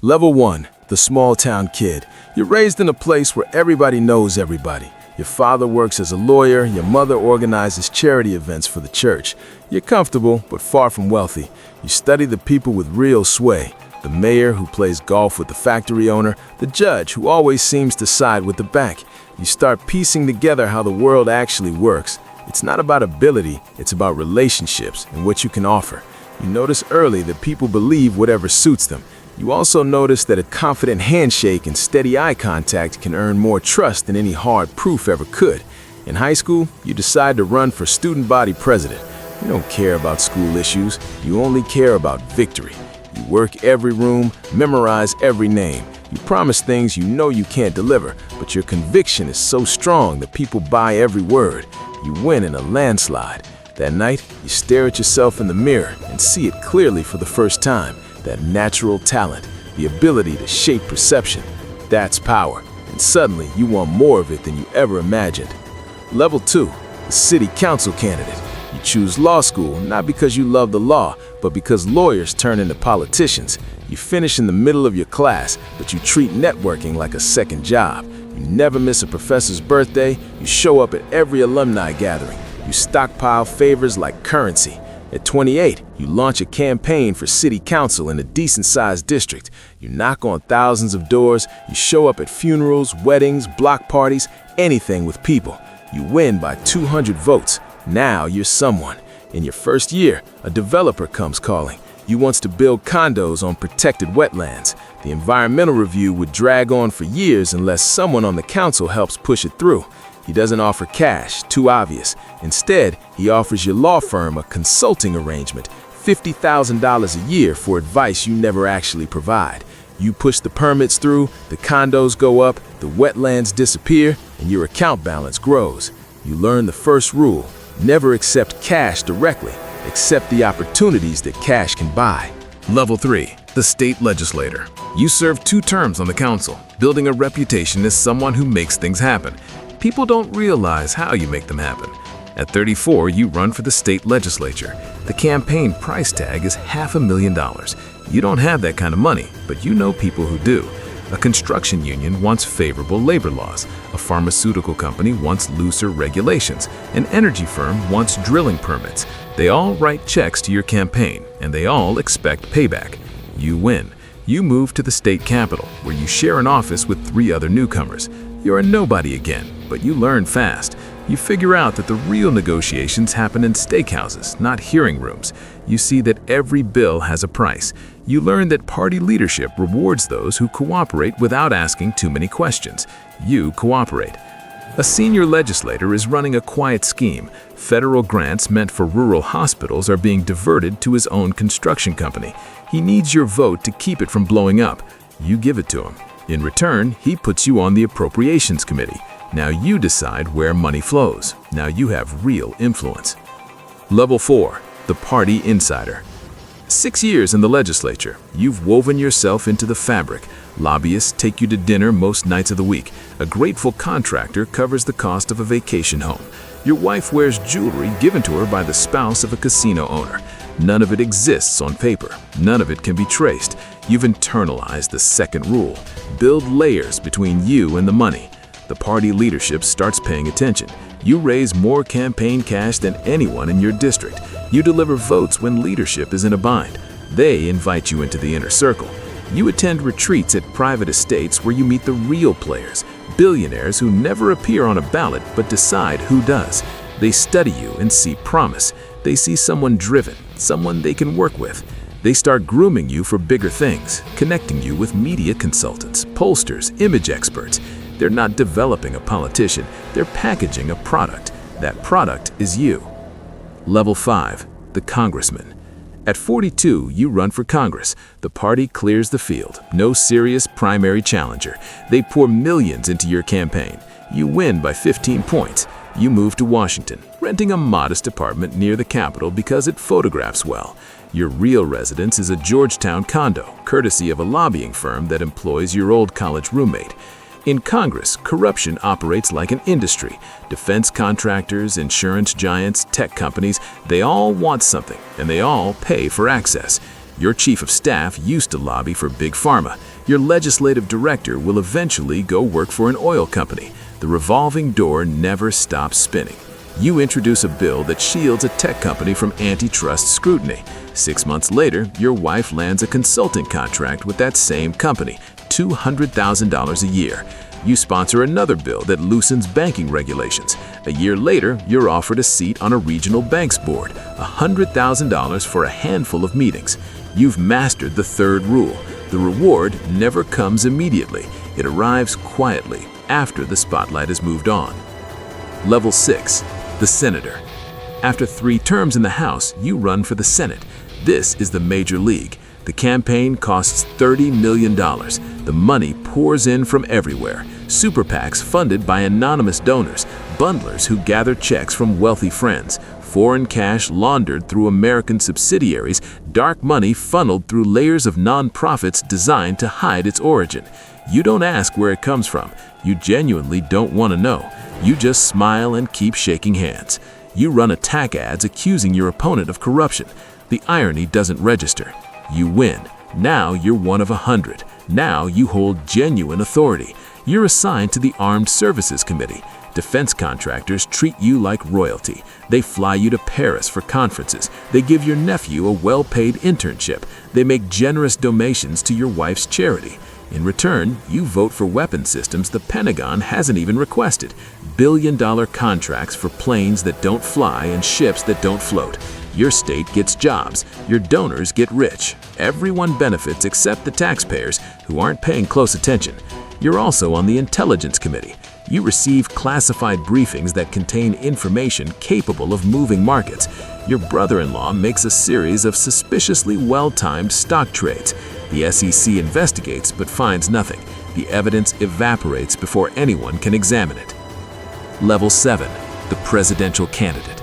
Level 1, the small town kid. You're raised in a place where everybody knows everybody. Your father works as a lawyer, your mother organizes charity events for the church. You're comfortable, but far from wealthy. You study the people with real sway. The mayor who plays golf with the factory owner, the judge who always seems to side with the bank. You start piecing together how the world actually works. It's not about ability, it's about relationships and what you can offer. You notice early that people believe whatever suits them. You also notice that a confident handshake and steady eye contact can earn more trust than any hard proof ever could. In high school, you decide to run for student body president. You don't care about school issues, you only care about victory. You work every room, memorize every name. You promise things you know you can't deliver, but your conviction is so strong that people buy every word. You win in a landslide. That night, you stare at yourself in the mirror and see it clearly for the first time. That natural talent, the ability to shape perception. That's power, and suddenly you want more of it than you ever imagined. Level 2, the city council candidate. You choose law school not because you love the law, but because lawyers turn into politicians. You finish in the middle of your class, but you treat networking like a second job. You never miss a professor's birthday. You show up at every alumni gathering. You stockpile favors like currency. At 28, you launch a campaign for city council in a decent-sized district. You knock on thousands of doors. You show up at funerals, weddings, block parties, anything with people. You win by 200 votes. Now you're someone. In your first year, a developer comes calling. He wants to build condos on protected wetlands. The environmental review would drag on for years unless someone on the council helps push it through. He doesn't offer cash, too obvious. Instead, he offers your law firm a consulting arrangement, $50,000 a year for advice you never actually provide. You push the permits through, the condos go up, the wetlands disappear, and your account balance grows. You learn the first rule: never accept cash directly, accept the opportunities that cash can buy. Level 3, the state legislator. You serve 2 terms on the council, building a reputation as someone who makes things happen. People don't realize how you make them happen. At 34, you run for the state legislature. The campaign price tag is $500,000. You don't have that kind of money, but you know people who do. A construction union wants favorable labor laws. A pharmaceutical company wants looser regulations. An energy firm wants drilling permits. They all write checks to your campaign, and they all expect payback. You win. You move to the state capitol, where you share an office with 3 other newcomers. You're a nobody again, but you learn fast. You figure out that the real negotiations happen in steakhouses, not hearing rooms. You see that every bill has a price. You learn that party leadership rewards those who cooperate without asking too many questions. You cooperate. A senior legislator is running a quiet scheme. Federal grants meant for rural hospitals are being diverted to his own construction company. He needs your vote to keep it from blowing up. You give it to him. In return, he puts you on the Appropriations Committee. Now you decide where money flows. Now you have real influence. Level 4, the party insider. 6 years in the legislature, you've woven yourself into the fabric. Lobbyists take you to dinner most nights of the week. A grateful contractor covers the cost of a vacation home. Your wife wears jewelry given to her by the spouse of a casino owner. None of it exists on paper. None of it can be traced. You've internalized the second rule. Build layers between you and the money. The party leadership starts paying attention. You raise more campaign cash than anyone in your district. You deliver votes when leadership is in a bind. They invite you into the inner circle. You attend retreats at private estates where you meet the real players, billionaires who never appear on a ballot but decide who does. They study you and see promise. They see someone driven, someone they can work with. They start grooming you for bigger things, connecting you with media consultants, pollsters, image experts. They're not developing a politician, they're packaging a product. That product is you. Level 5, the Congressman. At 42, you run for Congress. The party clears the field. No serious primary challenger. They pour millions into your campaign. You win by 15 points. You move to Washington, renting a modest apartment near the Capitol because it photographs well. Your real residence is a Georgetown condo, courtesy of a lobbying firm that employs your old college roommate. In Congress, corruption operates like an industry. Defense contractors, insurance giants, tech companies, they all want something, and they all pay for access. Your chief of staff used to lobby for Big Pharma. Your legislative director will eventually go work for an oil company. The revolving door never stops spinning. You introduce a bill that shields a tech company from antitrust scrutiny. 6 months later, your wife lands a consulting contract with that same company, $200,000 a year. You sponsor another bill that loosens banking regulations. A year later, you're offered a seat on a regional bank's board, $100,000 for a handful of meetings. You've mastered the third rule. The reward never comes immediately. It arrives quietly after the spotlight has moved on. Level 6. The Senator. After 3 terms in the House, you run for the Senate. This is the major league. The campaign costs $30 million. The money pours in from everywhere. Super PACs funded by anonymous donors, bundlers who gather checks from wealthy friends, foreign cash laundered through American subsidiaries, dark money funneled through layers of nonprofits designed to hide its origin. You don't ask where it comes from. You genuinely don't want to know. You just smile and keep shaking hands. You run attack ads accusing your opponent of corruption. The irony doesn't register. You win. Now you're one of 100. Now you hold genuine authority. You're assigned to the Armed Services Committee. Defense contractors treat you like royalty. They fly you to Paris for conferences. They give your nephew a well-paid internship. They make generous donations to your wife's charity. In return, you vote for weapon systems the Pentagon hasn't even requested. Billion-dollar contracts for planes that don't fly and ships that don't float. Your state gets jobs. Your donors get rich. Everyone benefits except the taxpayers who aren't paying close attention. You're also on the Intelligence Committee. You receive classified briefings that contain information capable of moving markets. Your brother-in-law makes a series of suspiciously well-timed stock trades. The SEC investigates but finds nothing. The evidence evaporates before anyone can examine it. Level 7. The Presidential Candidate.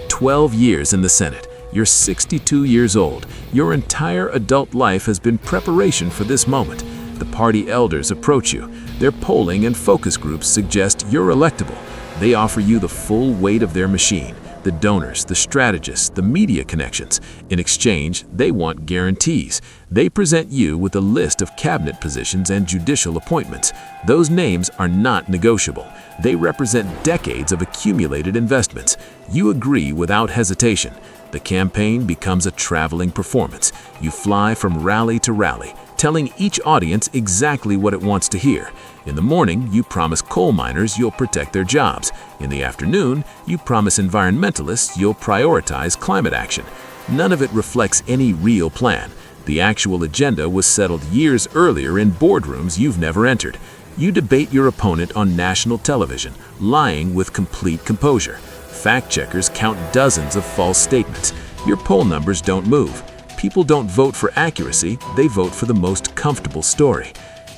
12 years in the Senate. You're 62 years old. Your entire adult life has been preparation for this moment. The party elders approach you. Their polling and focus groups suggest you're electable. They offer you the full weight of their machine. The donors, the strategists, the media connections. In exchange, they want guarantees. They present you with a list of cabinet positions and judicial appointments. Those names are not negotiable. They represent decades of accumulated investments. You agree without hesitation. The campaign becomes a traveling performance. You fly from rally to rally, telling each audience exactly what it wants to hear. In the morning, you promise coal miners you'll protect their jobs. In the afternoon, you promise environmentalists you'll prioritize climate action. None of it reflects any real plan. The actual agenda was settled years earlier in boardrooms you've never entered. You debate your opponent on national television, lying with complete composure. Fact-checkers count dozens of false statements. Your poll numbers don't move. People don't vote for accuracy, they vote for the most comfortable story.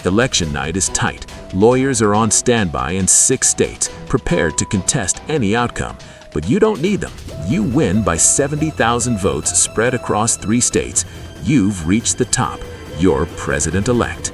Election night is tight. Lawyers are on standby in 6 states, prepared to contest any outcome. But you don't need them. You win by 70,000 votes spread across 3 states. You've reached the top. You're president-elect.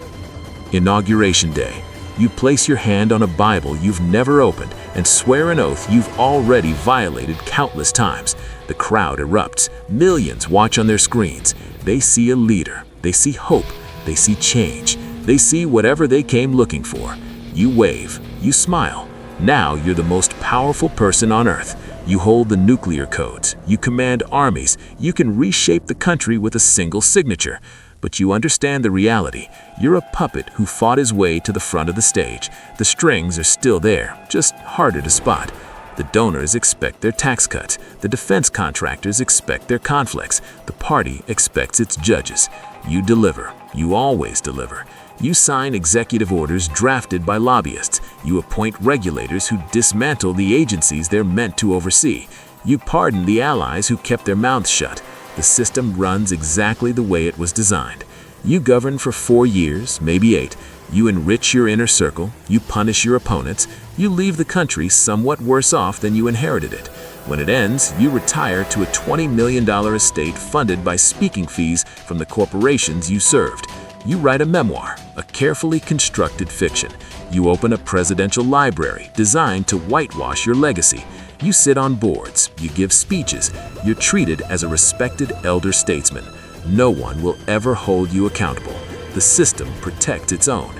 Inauguration Day. You place your hand on a Bible you've never opened and swear an oath you've already violated countless times. The crowd erupts. Millions watch on their screens. They see a leader. They see hope. They see change. They see whatever they came looking for. You wave. You smile. Now you're the most powerful person on earth. You hold the nuclear codes. You command armies. You can reshape the country with a single signature. But you understand the reality. You're a puppet who fought his way to the front of the stage. The strings are still there, just harder to spot. The donors expect their tax cuts. The defense contractors expect their conflicts. The party expects its judges. You deliver. You always deliver. You sign executive orders drafted by lobbyists. You appoint regulators who dismantle the agencies they're meant to oversee. You pardon the allies who kept their mouths shut. The system runs exactly the way it was designed. You govern for 4 years, maybe 8. You enrich your inner circle. You punish your opponents. You leave the country somewhat worse off than you inherited it. When it ends, you retire to a $20 million estate funded by speaking fees from the corporations you served. You write a memoir, a carefully constructed fiction. You open a presidential library designed to whitewash your legacy. You sit on boards. You give speeches. You're treated as a respected elder statesman. No one will ever hold you accountable. The system protects its own.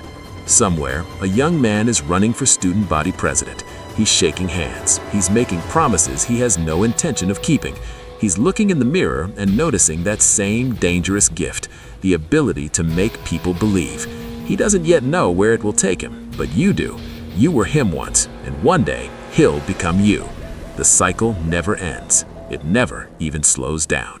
Somewhere, a young man is running for student body president. He's shaking hands. He's making promises he has no intention of keeping. He's looking in the mirror and noticing that same dangerous gift, the ability to make people believe. He doesn't yet know where it will take him, but you do. You were him once, and one day, he'll become you. The cycle never ends. It never even slows down.